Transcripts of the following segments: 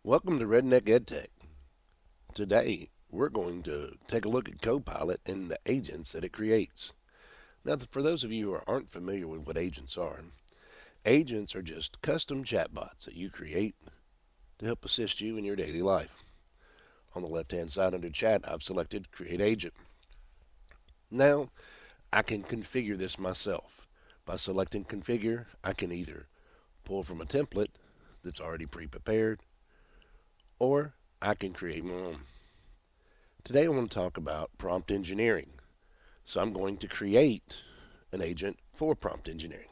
Welcome to Redneck EdTech. Today, we're going to take a look at Copilot and the agents that it creates. Now, for those of you who aren't familiar with what agents are just custom chatbots that you create to help assist you in your daily life. On the left-hand side under Chat, I've selected Create Agent. Now, I can configure this myself. By selecting Configure, I can either pull from a template that's already pre-prepared, or I can create my own. Today I want to talk about prompt engineering. So I'm going to create an agent for prompt engineering.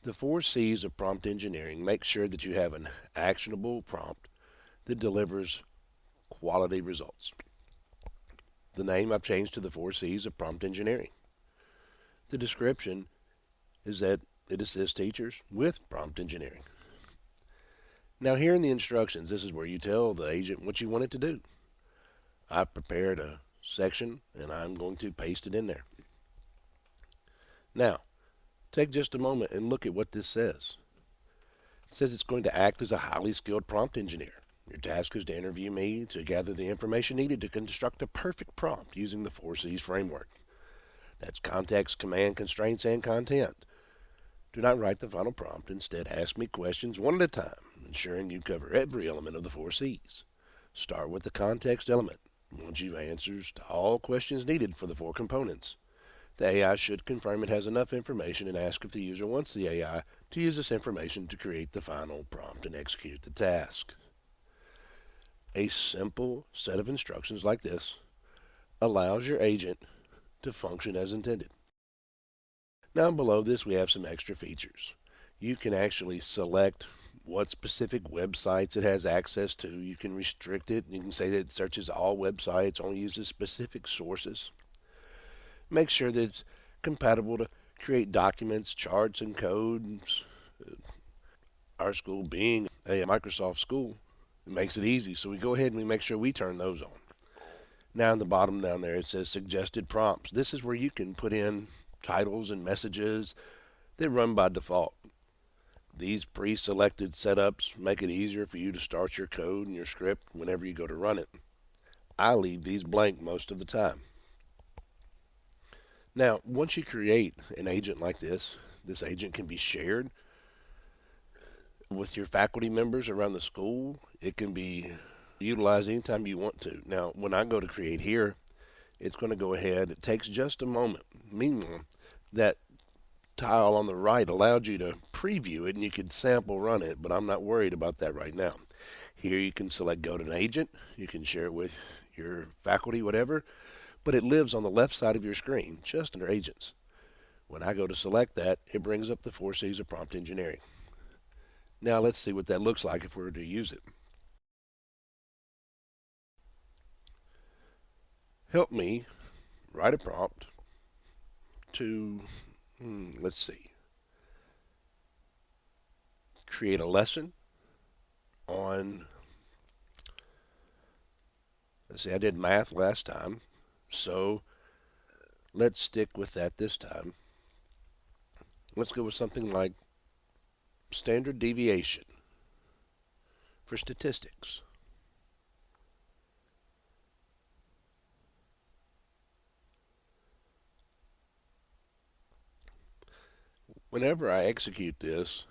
The 4 C's of prompt engineering make sure that you have an actionable prompt that delivers quality results. The name I've changed to the 4 C's of prompt engineering. The description is that it assists teachers with prompt engineering. Now here in the instructions, this is where you tell the agent what you want it to do. I've prepared a section and I'm going to paste it in there. Now, take just a moment and look at what this says. It says it's going to act as a highly skilled prompt engineer. Your task is to interview me to gather the information needed to construct a perfect prompt using the 4 C's framework. That's context, command, constraints, and content. Do not write the final prompt. Instead, ask me questions one at a time, ensuring you cover every element of the 4 C's. Start with the context element. Once you've answers to all questions needed for the 4 components, the AI should confirm it has enough information and ask if the user wants the AI to use this information to create the final prompt and execute the task. A simple set of instructions like this allows your agent to function as intended. Now below this we have some extra features. You can actually select what specific websites it has access to. You can restrict it. You can say that it searches all websites, only uses specific sources. Make sure that it's compatible to create documents, charts, and codes. Our school being a Microsoft school, it makes it easy. So we go ahead and we make sure we turn those on. Now in the bottom down there it says suggested prompts. This is where you can put in titles and messages that run by default. These pre-selected setups make it easier for you to start your code and your script whenever you go to run it. I leave these blank most of the time. Now, once you create an agent like this agent can be shared with your faculty members around the school. It can be utilized anytime you want to. Now, when I go to create here, it's going to go ahead. It takes just a moment. Meanwhile, that tile on the right allowed you to preview it and you could sample run it, but I'm not worried about that right now. Here you can select go to an agent. You can share it with your faculty, whatever, but it lives on the left side of your screen, just under agents. When I go to select that, it brings up the 4 C's of prompt engineering. Now let's see what that looks like if we were to use it. Help me write a prompt to, let's see, create a lesson on, let's see, I did math last time, so let's stick with that this time. Let's go with something like standard deviation for statistics. Whenever I execute this,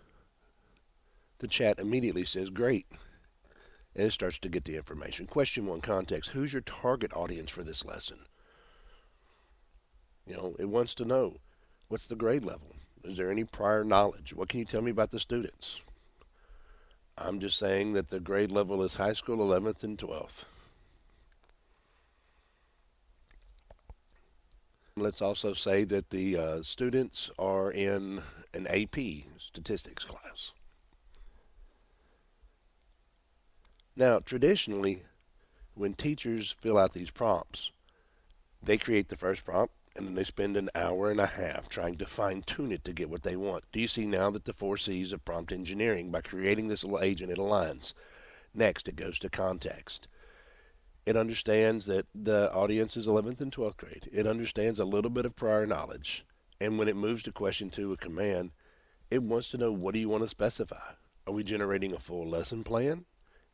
the chat immediately says great, and it starts to get the information. Question 1, context. Who's your target audience for this lesson? It wants to know, what's the grade level? Is there any prior knowledge? What can you tell me about the students? I'm just saying that the grade level is high school 11th and 12th. Let's also say that the students are in an AP statistics class. Now, traditionally, when teachers fill out these prompts, they create the first prompt, and then they spend an hour and a half trying to fine-tune it to get what they want. Do you see now that the 4 C's of prompt engineering, by creating this little agent, it aligns? Next, it goes to context. It understands that the audience is 11th and 12th grade. It understands a little bit of prior knowledge. And when it moves to question 2, a command, it wants to know, what do you want to specify? Are we generating a full lesson plan?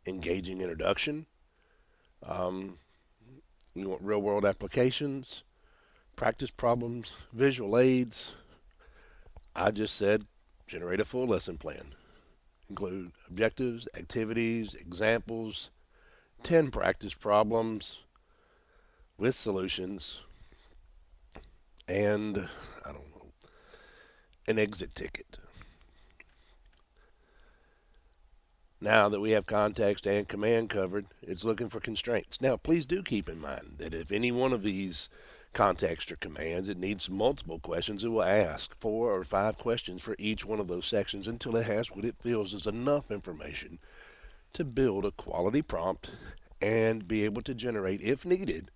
engaging introduction. We want real-world applications, practice problems, visual aids. I just said generate a full lesson plan. Include objectives, activities, examples, 10 practice problems with solutions, and, I don't know, an exit ticket. Now that we have context and command covered, it's looking for constraints. Now, please do keep in mind that if any one of these context or commands, it needs multiple questions, it will ask 4 or 5 questions for each one of those sections until it has what it feels is enough information to build a quality prompt and be able to generate, if needed,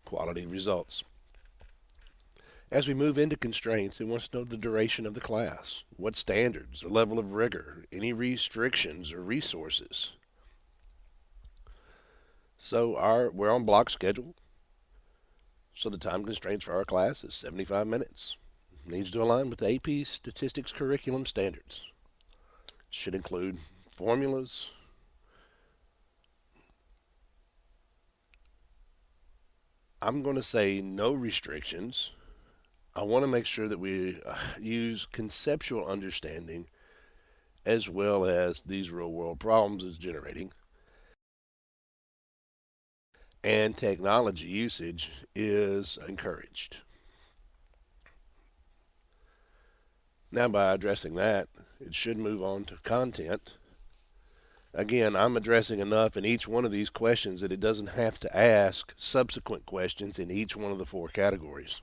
quality results. As we move into constraints, it wants to know the duration of the class, what standards, the level of rigor, any restrictions or resources. So we're on block schedule. So the time constraints for our class is 75 minutes. Needs to align with the AP Statistics curriculum standards. Should include formulas, I'm going to say no restrictions. I want to make sure that we use conceptual understanding as well as these real world problems it's generating. And technology usage is encouraged. Now, by addressing that, it should move on to content. Again, I'm addressing enough in each one of these questions that it doesn't have to ask subsequent questions in each one of the 4 categories.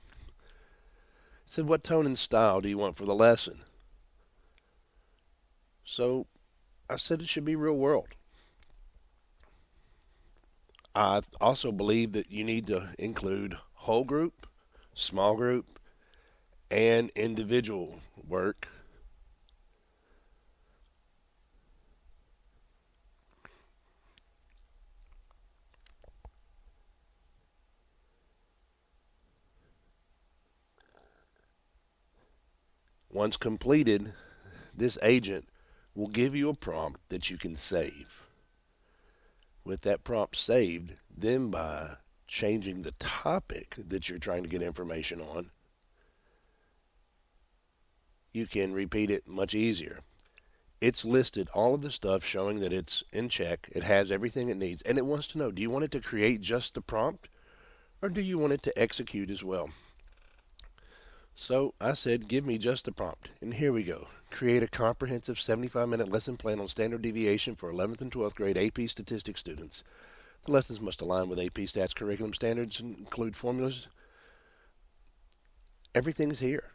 It said, what tone and style do you want for the lesson? So I said it should be real world. I also believe that you need to include whole group, small group, and individual work. Once completed, this agent will give you a prompt that you can save. With that prompt saved, then by changing the topic that you're trying to get information on, you can repeat it much easier. It's listed all of the stuff showing that it's in check, it has everything it needs, and it wants to know, do you want it to create just the prompt, or do you want it to execute as well? So I said, give me just the prompt. And here we go. Create a comprehensive 75-minute lesson plan on standard deviation for 11th and 12th grade AP Statistics students. The lessons must align with AP Stats curriculum standards and include formulas. Everything's here.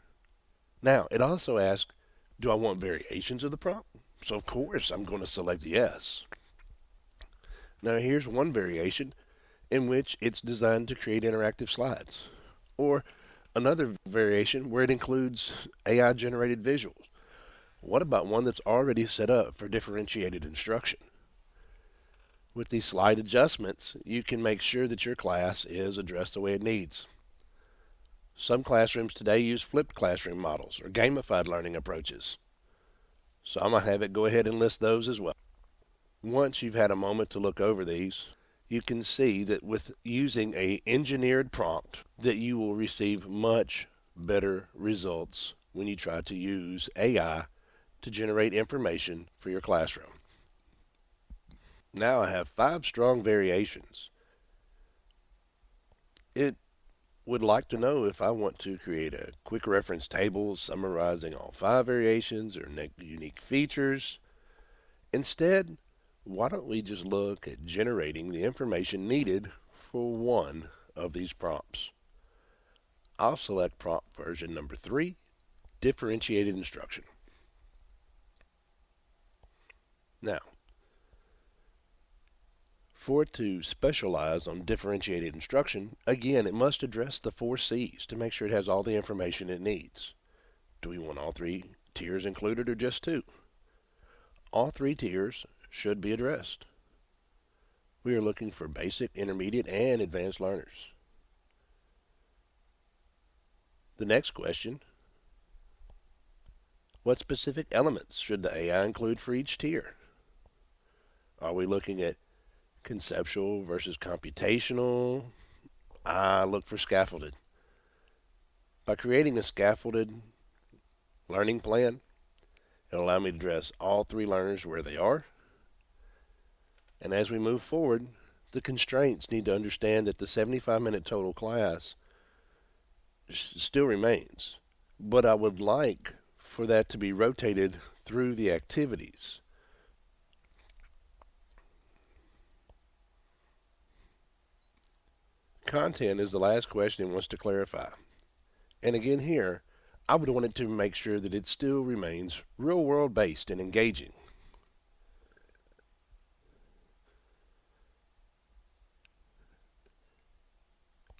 Now, it also asks, do I want variations of the prompt? So, of course, I'm going to select yes. Now, here's one variation in which it's designed to create interactive slides. Or another variation where it includes AI-generated visuals. What about one that's already set up for differentiated instruction? With these slide adjustments, you can make sure that your class is addressed the way it needs. Some classrooms today use flipped classroom models or gamified learning approaches. So I'm going to have it go ahead and list those as well. Once you've had a moment to look over these, you can see that with using an engineered prompt that you will receive much better results when you try to use AI to generate information for your classroom. Now I have 5 strong variations. It would like to know if I want to create a quick reference table summarizing all 5 variations or unique features. Instead, why don't we just look at generating the information needed for one of these prompts? I'll select prompt version number 3, differentiated instruction. Now, for it to specialize on differentiated instruction, again, it must address the 4 C's to make sure it has all the information it needs. Do we want all 3 tiers included or just 2? All 3 tiers should be addressed. We are looking for basic, intermediate, and advanced learners. The next question, what specific elements should the AI include for each tier? Are we looking at conceptual versus computational? I look for scaffolded. By creating a scaffolded learning plan, it'll allow me to address all three learners where they are. And as we move forward, the constraints need to understand that the 75-minute total class still remains. But I would like for that to be rotated through the activities. Content is the last question it wants to clarify. And again here, I would want it to make sure that it still remains real-world based and engaging.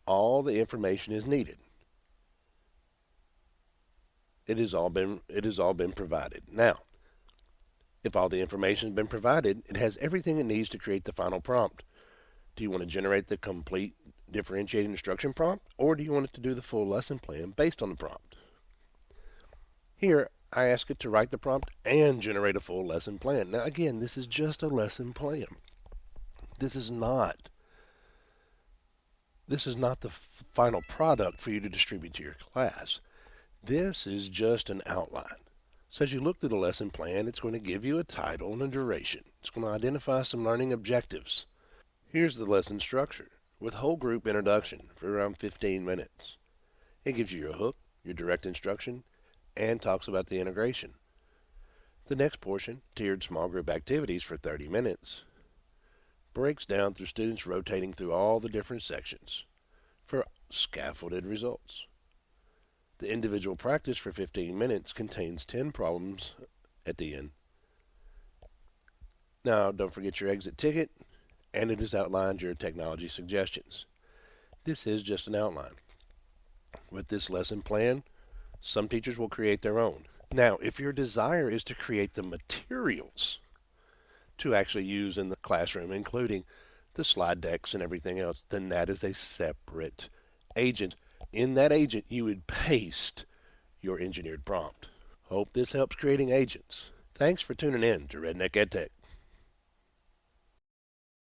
All the information is needed. It has all been provided. Now, if all the information has been provided, it has everything it needs to create the final prompt. Do you want to generate the complete differentiated instruction prompt, or do you want it to do the full lesson plan based on the prompt? Here, I ask it to write the prompt and generate a full lesson plan. Now, again, this is just a lesson plan. This is not the final product for you to distribute to your class. This is just an outline. So as you look through the lesson plan, it's going to give you a title and a duration. It's going to identify some learning objectives. Here's the lesson structure with whole group introduction for around 15 minutes. It gives you your hook, your direct instruction, and talks about the integration. The next portion, tiered small group activities for 30 minutes, breaks down through students rotating through all the different sections for scaffolded results. The individual practice for 15 minutes contains 10 problems at the end. Now, don't forget your exit ticket, and it has outlined your technology suggestions. This is just an outline. With this lesson plan, some teachers will create their own. Now, if your desire is to create the materials to actually use in the classroom, including the slide decks and everything else, then that is a separate agent. In that agent, you would paste your engineered prompt. Hope this helps creating agents. Thanks for tuning in to Redneck EdTech.